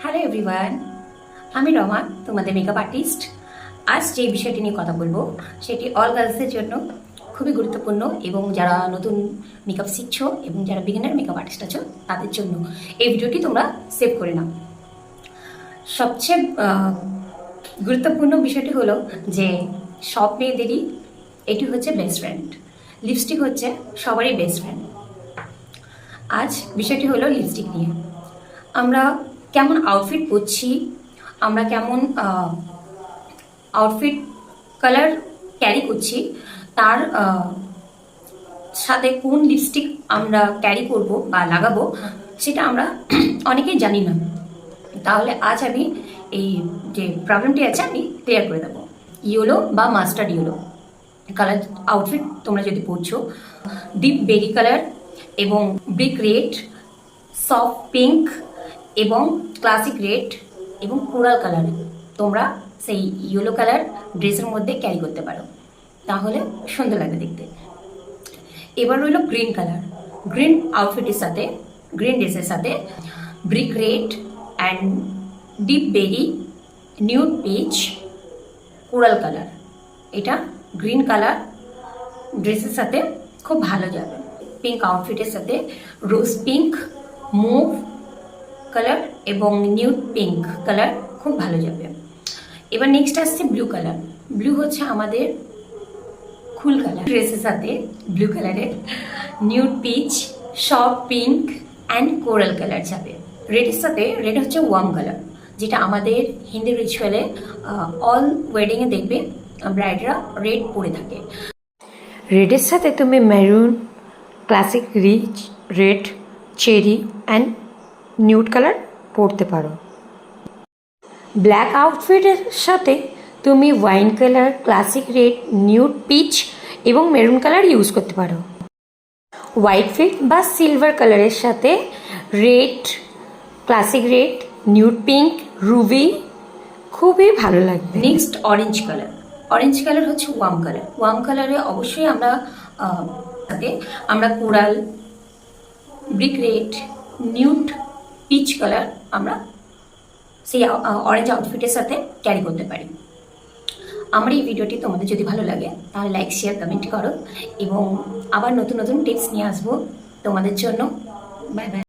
Hello everyone, আমি রমা, তোমাদের makeup artist. আজ যে বিষয়টি নিয়ে কথা বলবো সেটি অল গার্লসের জন্য খুবই গুরুত্বপূর্ণ এবং যারা নতুন মেকআপ শিখছো এবং যারা বিগিনার মেকআপ আর্টিস্ট আছো তাদের জন্য এই ভিডিওটি তোমরা সেভ করে নাও। সবচেয়ে গুরুত্বপূর্ণ বিষয়টি হলো যে সব মেয়েদেরই এটি হচ্ছে বেস্ট ফ্রেন্ড। লিপস্টিক হচ্ছে সবারই বেস্ট ফ্রেন্ড। আজ বিষয়টি হলো লিপস্টিক নিয়ে। আমরা কেমন আউটফিট পরছি, আমরা কেমন আউটফিট কালার ক্যারি করছি, তার সাথে কোন লিপস্টিক আমরা ক্যারি করব বা লাগাবো সেটা আমরা অনেকেই জানি না। তাহলে আজ আমি এই যে প্রবলেমটি আছে আমি ক্লিয়ার করে দেবো। ইয়েলো বা মাস্টার্ড ইয়েলো কালার আউটফিট তোমরা যদি পরছো, ডিপ বেরি কালার এবং ব্রিক রেড, সফট পিঙ্ক এবং ক্লাসিক রেড এবং কোরাল কালার তোমরা সেই ইয়েলো কালার ড্রেসের মধ্যে ক্যারি করতে পারো, তাহলে সুন্দর লাগবে দেখতে। এবার রইল গ্রিন কালার। গ্রিন আউটফিটের সাথে, গ্রিন ড্রেসের সাথে brick red and deep berry, nude peach, coral colour, এটা গ্রিন কালার ড্রেসের সাথে খুব ভালো যাবে। পিঙ্ক আউটফিটের সাথে রোজ পিঙ্ক, মুভ কালার এবং নিউড পিঙ্ক কালার খুব ভালো যাবে। এবার নেক্সট আসছে ব্লু কালার। ব্লু হচ্ছে আমাদের কুল কালার, ড্রেসের সাথে ব্লু কালারের nude peach, soft pink and coral colour যাবে। রেডের সাথে, রেড হচ্ছে ওয়ার্ম কালার, যেটা আমাদের হিন্দি রিচুয়ালে অল ওয়েডিংয়ে দেখবে ব্রাইডরা রেড পরে থাকে। রেডের সাথে তুমি maroon, classic rich red, cherry and nude colour পরতে পারো। ব্ল্যাক আউটফিটের সাথে তুমি wine colour, classic red, nude peach এবং মেরুন কালার ইউজ করতে পারো। হোয়াইট ফিট বা সিলভার কালারের সাথে red, classic red, nude pink, ruby খুবই ভালো লাগবে। Next orange colour. Orange colour হচ্ছে ওয়ার্ম কালার। ওয়ার্ম কালারে অবশ্যই আমরা coral, brick red, nude peach colour আমরা সেই অরেঞ্জ আউটফিটের সাথে ক্যারি করতে পারি। আমার এই ভিডিওটি তোমাদের যদি ভালো লাগে তাহলে লাইক, শেয়ার, কমেন্ট করো এবং আবার নতুন নতুন টিপস নিয়ে আসবো তোমাদের জন্য। Bye bye.